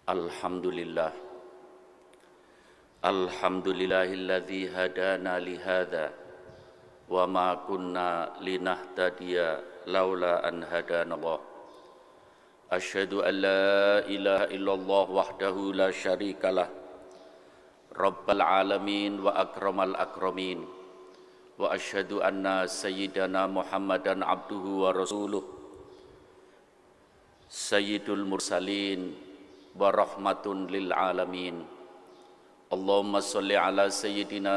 Alhamdulillah. Alhamdulillahilladzi hadana lihada wa ma kunna linahtadiya laula an hadanallah. Asyhadu an la ilaha illallah wahdahu la syarikalah, Rabbal alamin wa akramal akramin. Wa asyhadu anna sayyidana Muhammadan abduhu wa rasuluh, sayyidul mursalin wa rahmatun lil alamin. Allahumma sholli ala sayyidina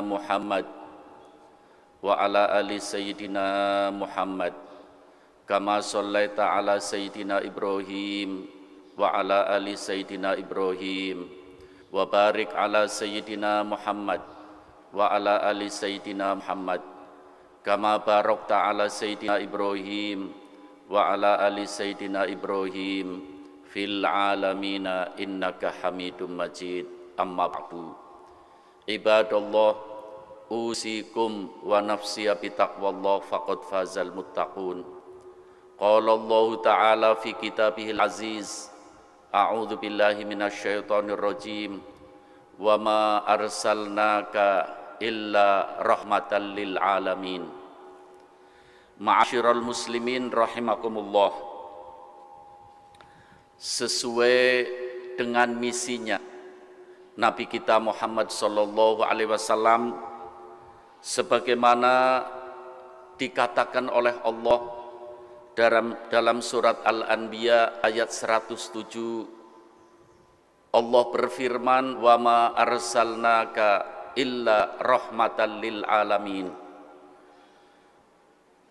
Muhammad wa ala ali sayyidina Muhammad kama shallaita ala sayyidina Ibrahim wa ala ali sayyidina Ibrahim wa barik ala sayyidina Muhammad wa ala ali sayyidina Muhammad kama barakta ala sayyidina Ibrahim wa ala ali sayyidina Ibrahim fil alamina innaka hamidum majid. Amma ba'du. Ibadallah, usikum wa nafsiya bitaqwallah faqad fazal muttaqun. Qala Allah Ta'ala fi kitabihil aziz, a'udzu billahi minasyaitonir rajim, wa ma arsalnaka illa rahmatan lil alamin. Ma'asyiral muslimin rahimakumullah. Sesuai dengan misinya Nabi kita Muhammad sallallahu alaihi wasallam, sebagaimana dikatakan oleh Allah dalam surat Al-Anbiya ayat 107, Allah berfirman, wa ma arsalnaka illa rahmatan lil alamin.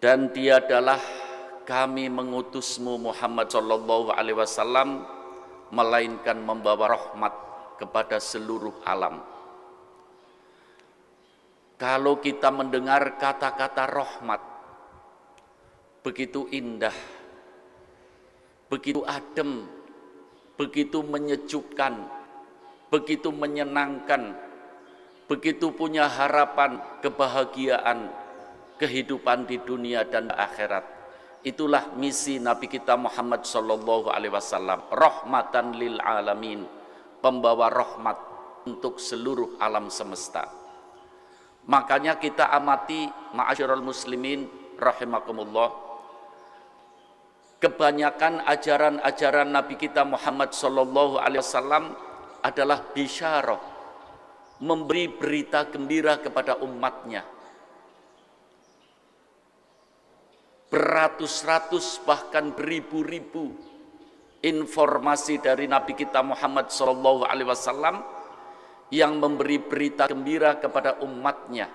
Dan tiadalah kami mengutusmu Muhammad sallallahu alaihi wasallam melainkan membawa rahmat kepada seluruh alam. Kalau kita mendengar kata-kata rahmat, begitu indah, begitu adem, begitu menyejukkan, begitu menyenangkan, begitu punya harapan, kebahagiaan, kehidupan di dunia dan akhirat. Itulah misi Nabi kita Muhammad sallallahu alaihi wasallam, rahmatan lil alamin, pembawa rahmat untuk seluruh alam semesta. Makanya kita amati, ma'asyiral muslimin rahimakumullah, kebanyakan ajaran-ajaran Nabi kita Muhammad sallallahu alaihi wasallam adalah bisyarah, memberi berita gembira kepada umatnya. Beratus-ratus bahkan beribu-ribu informasi dari Nabi kita Muhammad sallallahu alaihi wasallam yang memberi berita gembira kepada umatnya.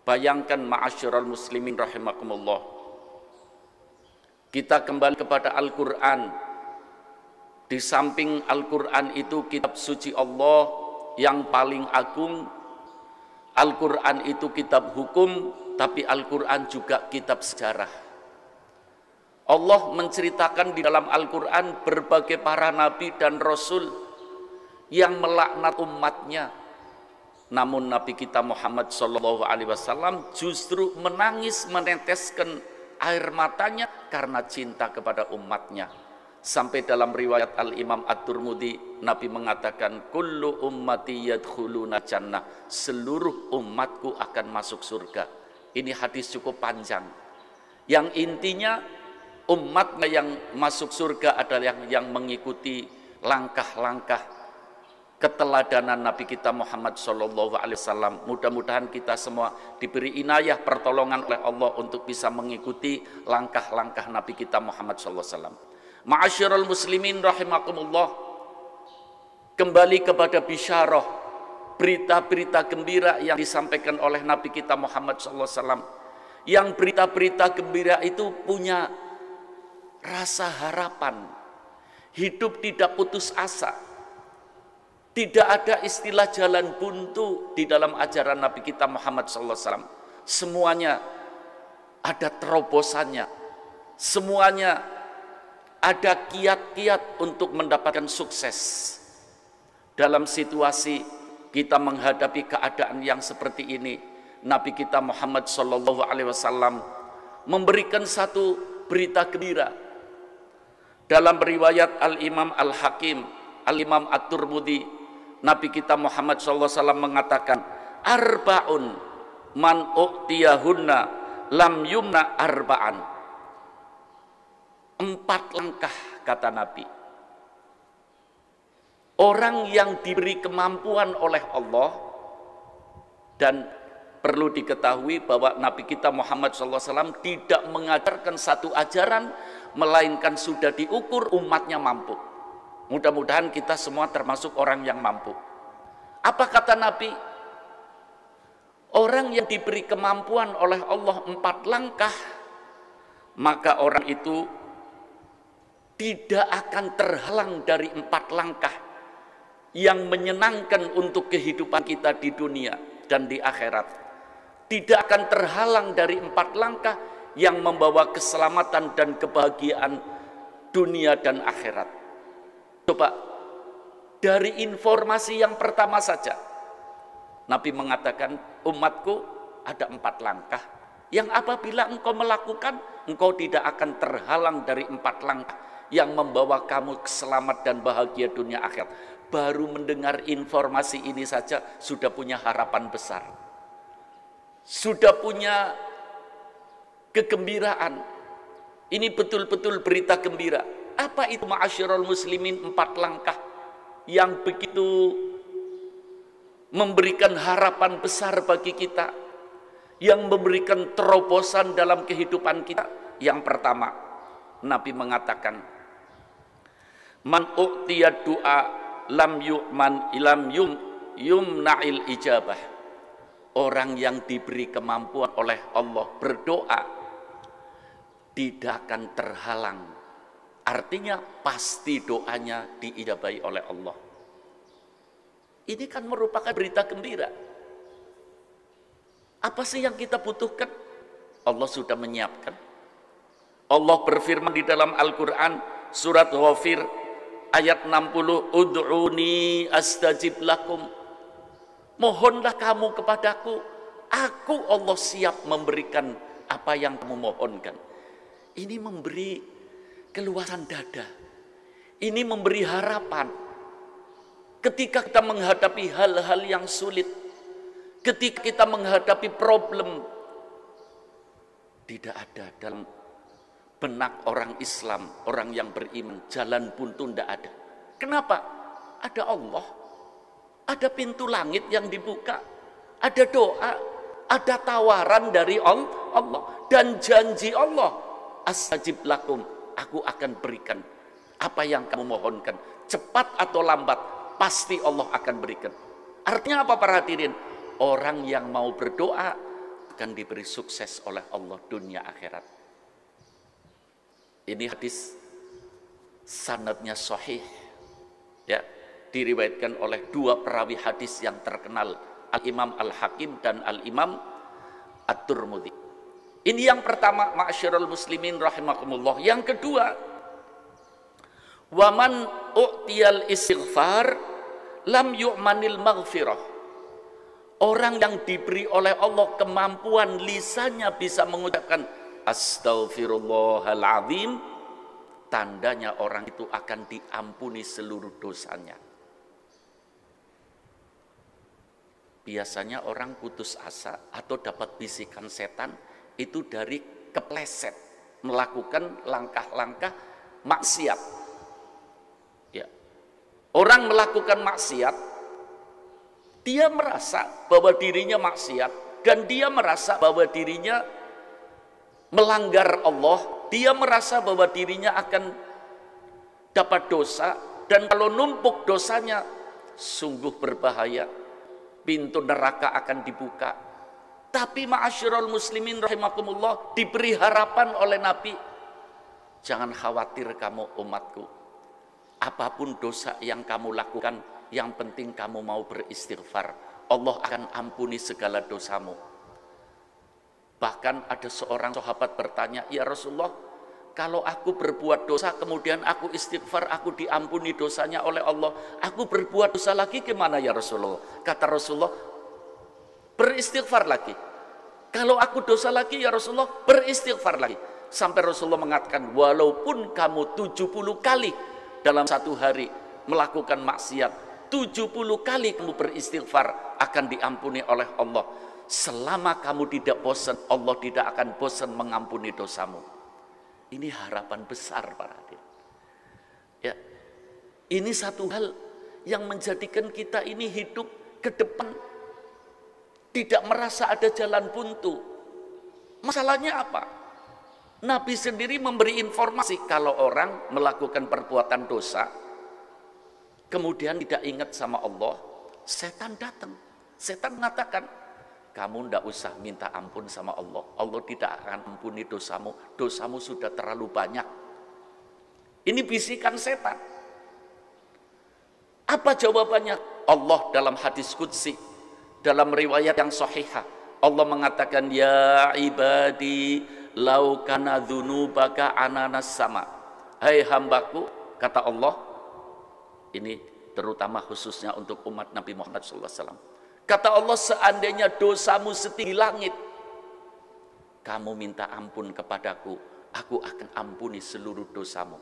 Bayangkan ma'asyiral muslimin rahimakumullah, kita kembali kepada Al-Quran. Di samping Al-Quran itu kitab suci Allah yang paling agung, Al-Quran itu kitab hukum, tapi Al-Quran juga kitab sejarah. Allah menceritakan di dalam Al-Quran berbagai para nabi dan rasul yang melaknat umatnya. Namun Nabi kita Muhammad SAW justru menangis, meneteskan air matanya karena cinta kepada umatnya. Sampai dalam riwayat Al-Imam At-Tirmidzi, Nabi mengatakan, kullu ummati yadkhuluna jannah, seluruh umatku akan masuk surga. Ini hadis cukup panjang, yang intinya umatnya yang masuk surga adalah yang mengikuti langkah-langkah keteladanan Nabi kita Muhammad SAW. Mudah-mudahan kita semua diberi inayah pertolongan oleh Allah untuk bisa mengikuti langkah-langkah Nabi kita Muhammad SAW. Ma'asyiral muslimin rahimakumullah, kembali kepada bisyarah, berita-berita gembira yang disampaikan oleh Nabi kita Muhammad SAW. Yang berita-berita gembira itu punya rasa harapan, hidup tidak putus asa. Tidak ada istilah jalan buntu di dalam ajaran Nabi kita Muhammad SAW. Semuanya ada terobosannya, semuanya ada kiat-kiat untuk mendapatkan sukses. Dalam situasi kita menghadapi keadaan yang seperti ini, Nabi kita Muhammad SAW memberikan satu berita gembira. Dalam riwayat Al-Imam Al-Hakim, Al-Imam At-Tirmidzi, Nabi kita Muhammad SAW mengatakan, arba'un man u'tiyahunna lam yumna arba'an. 4 langkah, kata Nabi. Orang yang diberi kemampuan oleh Allah, dan perlu diketahui bahwa Nabi kita Muhammad SAW tidak mengajarkan satu ajaran, melainkan sudah diukur umatnya mampu. Mudah-mudahan kita semua termasuk orang yang mampu. Apa kata Nabi? Orang yang diberi kemampuan oleh Allah 4 langkah, maka orang itu tidak akan terhalang dari 4 langkah yang menyenangkan untuk kehidupan kita di dunia dan di akhirat. Tidak akan terhalang dari 4 langkah yang membawa keselamatan dan kebahagiaan dunia dan akhirat. Coba dari informasi yang pertama saja, Nabi mengatakan, umatku ada 4 langkah yang apabila engkau melakukan, engkau tidak akan terhalang dari 4 langkah yang membawa kamu selamat dan bahagia dunia akhirat. Baru mendengar informasi ini saja sudah punya harapan besar, sudah punya kegembiraan. Ini betul-betul berita gembira. Apa itu ma'asyiral muslimin 4 langkah yang begitu memberikan harapan besar bagi kita, yang memberikan terobosan dalam kehidupan kita? Yang pertama, Nabi mengatakan, man u'tiya du'a lam yu'man ilam yumna'il ijabah. Orang yang diberi kemampuan oleh Allah berdoa tidak akan terhalang. Artinya pasti doanya diijabahi oleh Allah. Ini kan merupakan berita gembira. Apa sih yang kita butuhkan? Allah sudah menyiapkan. Allah berfirman di dalam Al-Quran, surat Ghafir ayat 60, ud'uni astajib lakum. Mohonlah kamu kepadaku, aku Allah siap memberikan apa yang kamu mohonkan. Ini memberi keluasan dada, ini memberi harapan. Ketika kita menghadapi hal-hal yang sulit, ketika kita menghadapi problem, tidak ada dalam benak orang Islam, orang yang beriman, jalan buntu tidak ada. Kenapa? Ada Allah, ada pintu langit yang dibuka, ada doa, ada tawaran dari Allah, dan janji Allah, astajib lakum, aku akan berikan apa yang kamu mohonkan, cepat atau lambat pasti Allah akan berikan. Artinya apa para hadirin? Orang yang mau berdoa akan diberi sukses oleh Allah dunia akhirat. Ini hadis sanadnya sahih, ya, diriwayatkan oleh 2 perawi hadis yang terkenal, Al-Imam Al-Hakim dan Al-Imam At-Tirmidzi. Ini yang pertama, ma'asyiral muslimin rahimakumullah. Yang kedua, waman u'tiyal istighfar lam yu'manil maghfirah. Orang yang diberi oleh Allah kemampuan lisannya bisa mengucapkan astaghfirullahaladzim, tandanya orang itu akan diampuni seluruh dosanya. Biasanya orang putus asa atau dapat bisikan setan itu dari kepleset melakukan langkah-langkah maksiat. Ya. Orang melakukan maksiat, dia merasa bahwa dirinya maksiat, dan dia merasa bahwa dirinya melanggar Allah, dia merasa bahwa dirinya akan dapat dosa, dan kalau numpuk dosanya sungguh berbahaya, pintu neraka akan dibuka. Tapi ma'asyiral muslimin rahimakumullah, diberi harapan oleh Nabi, jangan khawatir kamu umatku, apapun dosa yang kamu lakukan, yang penting kamu mau beristighfar, Allah akan ampuni segala dosamu. Bahkan ada seorang sahabat bertanya, ya Rasulullah, kalau aku berbuat dosa kemudian aku istighfar, aku diampuni dosanya oleh Allah, aku berbuat dosa lagi gimana ya Rasulullah? Kata Rasulullah, beristighfar lagi. Kalau aku dosa lagi ya Rasulullah, beristighfar lagi. Sampai Rasulullah mengatakan, walaupun kamu 70 kali dalam satu hari melakukan maksiat, 70 kali kamu beristighfar, akan diampuni oleh Allah. Selama kamu tidak bosan, Allah tidak akan bosan mengampuni dosamu. Ini harapan besar para hadirin. Ya, ini satu hal yang menjadikan kita ini hidup ke depan tidak merasa ada jalan buntu. Masalahnya apa? Nabi sendiri memberi informasi kalau orang melakukan perbuatan dosa, kemudian tidak ingat sama Allah, setan datang. Setan mengatakan, kamu tidak usah minta ampun sama Allah. Allah tidak akan ampuni dosamu. Dosamu sudah terlalu banyak. Ini bisikan setan. Apa jawabannya? Allah dalam hadis qudsi, dalam riwayat yang sahihah, Allah mengatakan, ya ibadi lau kana dzunubaka ananas sama. Hai hambaku, kata Allah, ini terutama khususnya untuk umat Nabi Muhammad SAW. Kata Allah, seandainya dosamu setinggi langit, kamu minta ampun kepadaku, aku akan ampuni seluruh dosamu.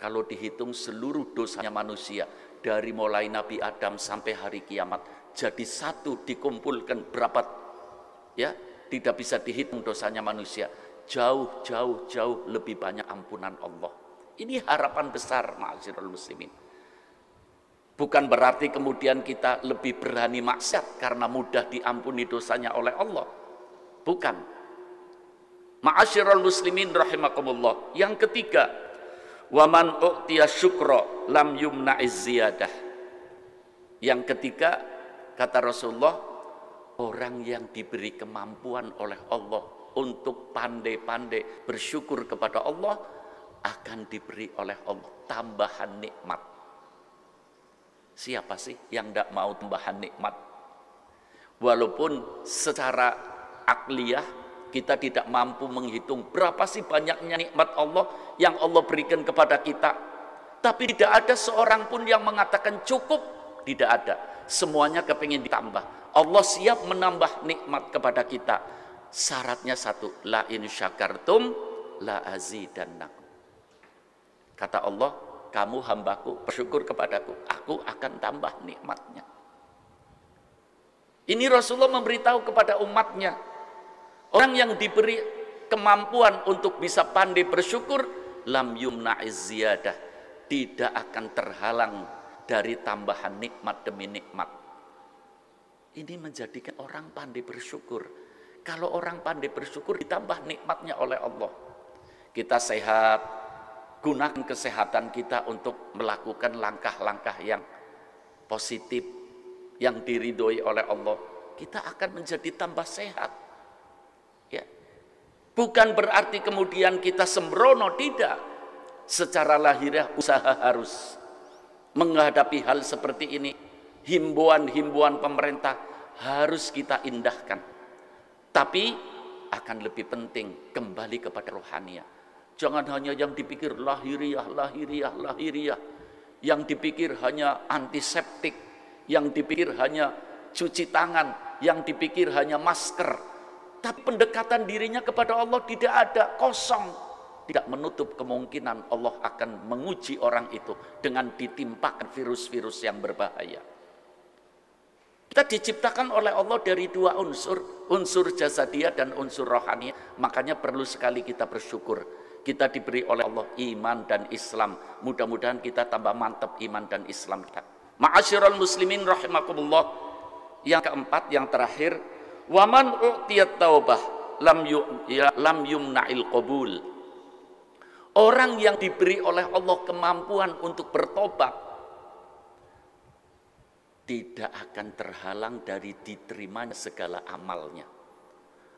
Kalau dihitung seluruh dosanya manusia, dari mulai Nabi Adam sampai hari kiamat, jadi satu dikumpulkan berapa, ya, tidak bisa dihitung dosanya manusia. Jauh lebih banyak ampunan Allah. Ini harapan besar, ma'asyiral muslimin. Bukan berarti kemudian kita lebih berani maksiat karena mudah diampuni dosanya oleh Allah. Bukan. Ma'asyiral muslimin rahimakumullah. Yang ketiga, waman u'tiya syukra lam yumna'iz ziyadah. Yang ketiga, kata Rasulullah, orang yang diberi kemampuan oleh Allah untuk pandai-pandai bersyukur kepada Allah, akan diberi oleh Allah tambahan nikmat. Siapa sih yang tidak mau tambahan nikmat? Walaupun secara akliyah kita tidak mampu menghitung berapa sih banyaknya nikmat Allah yang Allah berikan kepada kita, tapi tidak ada seorang pun yang mengatakan cukup. Tidak ada. Semuanya kepingin ditambah. Allah siap menambah nikmat kepada kita. Syaratnya satu, la in syakartum la azidannakum. Kata Allah, kamu hambaku bersyukur kepadaku, aku akan tambah nikmatnya. Ini Rasulullah memberitahu kepada umatnya, orang yang diberi kemampuan untuk bisa pandai bersyukur, lam yumna'iz ziyadah, tidak akan terhalang dari tambahan nikmat demi nikmat. Ini menjadikan orang pandai bersyukur. Kalau orang pandai bersyukur, ditambah nikmatnya oleh Allah. Kita sehat, gunakan kesehatan kita untuk melakukan langkah-langkah yang positif, yang diridhoi oleh Allah. Kita akan menjadi tambah sehat. Ya. Bukan berarti kemudian kita sembrono, tidak. Secara lahiriah usaha harus menghadapi hal seperti ini. Himbauan-himbauan pemerintah harus kita indahkan. Tapi akan lebih penting kembali kepada rohaniah. Jangan hanya yang dipikir lahiriah. Yang dipikir hanya antiseptik, yang dipikir hanya cuci tangan, yang dipikir hanya masker. Tapi pendekatan dirinya kepada Allah tidak ada, kosong. Tidak menutup kemungkinan Allah akan menguji orang itu dengan ditimpakan virus-virus yang berbahaya. Kita diciptakan oleh Allah dari dua unsur, unsur jasadiah dan unsur rohani. Makanya perlu sekali kita bersyukur. Kita diberi oleh Allah iman dan Islam. Mudah-mudahan kita tambah mantap iman dan Islam kita. Ma'asyiral muslimin rahimakumullah. Yang keempat, yang terakhir, waman u'tiyat taubah lam yumna'il qabul. Orang yang diberi oleh Allah kemampuan untuk bertobat tidak akan terhalang dari diterimanya segala amalnya.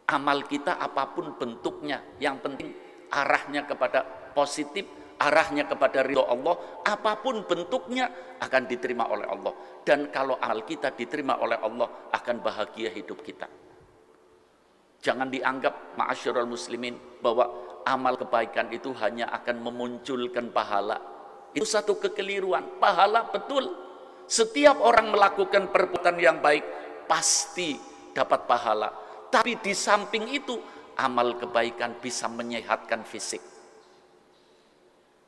Amal kita apapun bentuknya, yang penting arahnya kepada positif, arahnya kepada ridho Allah, apapun bentuknya akan diterima oleh Allah. Dan kalau amal kita diterima oleh Allah, akan bahagia hidup kita. Jangan dianggap ma'asyiral muslimin bahwa amal kebaikan itu hanya akan memunculkan pahala. Itu satu kekeliruan. Pahala betul. Setiap orang melakukan perbuatan yang baik pasti dapat pahala. Tapi di samping itu amal kebaikan bisa menyehatkan fisik.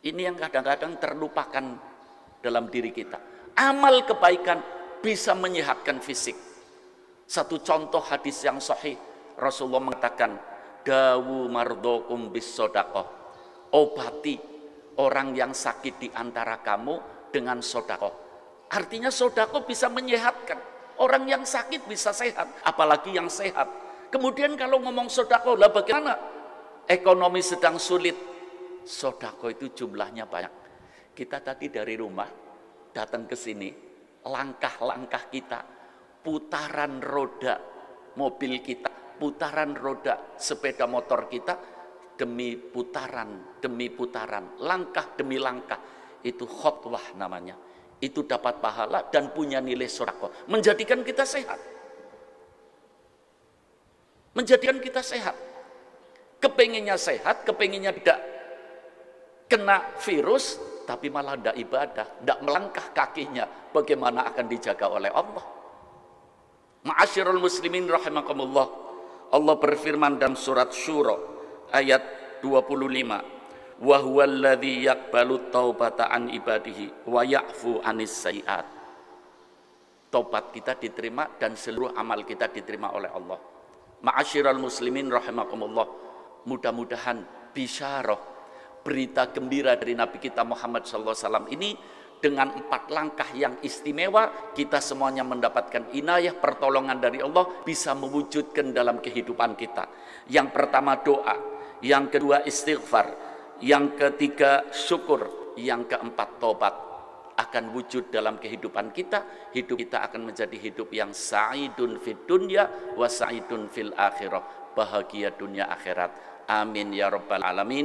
Ini yang kadang-kadang terlupakan dalam diri kita. Amal kebaikan bisa menyehatkan fisik. Satu contoh hadis yang sahih, Rasulullah mengatakan, dawu mardokum bis sodakoh, obati orang yang sakit di antara kamu dengan sodakoh. Artinya sodakoh bisa menyehatkan. Orang yang sakit bisa sehat, apalagi yang sehat. Kemudian kalau ngomong sodakoh, lah bagaimana? Ekonomi sedang sulit, sodakoh itu jumlahnya banyak. Kita tadi dari rumah datang ke sini, langkah-langkah kita, putaran roda mobil kita, putaran roda sepeda motor kita, demi putaran, langkah demi langkah, itu khotwah namanya. Itu dapat pahala dan punya nilai sedekah, menjadikan kita sehat. Menjadikan kita sehat. Kepenginnya sehat, kepenginnya tidak kena virus, tapi malah tidak ibadah, tidak melangkah kakinya, bagaimana akan dijaga oleh Allah? Ma'asyiral muslimin rahimakumullah, Allah berfirman dalam surat Syura ayat 25, wa huwallazi yaqbalu taubata an ibadihi wa ya'fu anis sayiat. Taubat kita diterima dan seluruh amal kita diterima oleh Allah. Ma'asyiral muslimin rahimakumullah, mudah-mudahan bisyarah, berita gembira dari Nabi kita Muhammad SAW ini, dengan 4 langkah yang istimewa, kita semuanya mendapatkan inayah, pertolongan dari Allah, bisa mewujudkan dalam kehidupan kita. Yang pertama doa, yang kedua istighfar, yang ketiga syukur, yang keempat tobat akan wujud dalam kehidupan kita. Hidup kita akan menjadi hidup yang sa'idun fid dunya wa sa'idun fil akhirah, bahagia dunia akhirat. Amin ya rabbal alamin.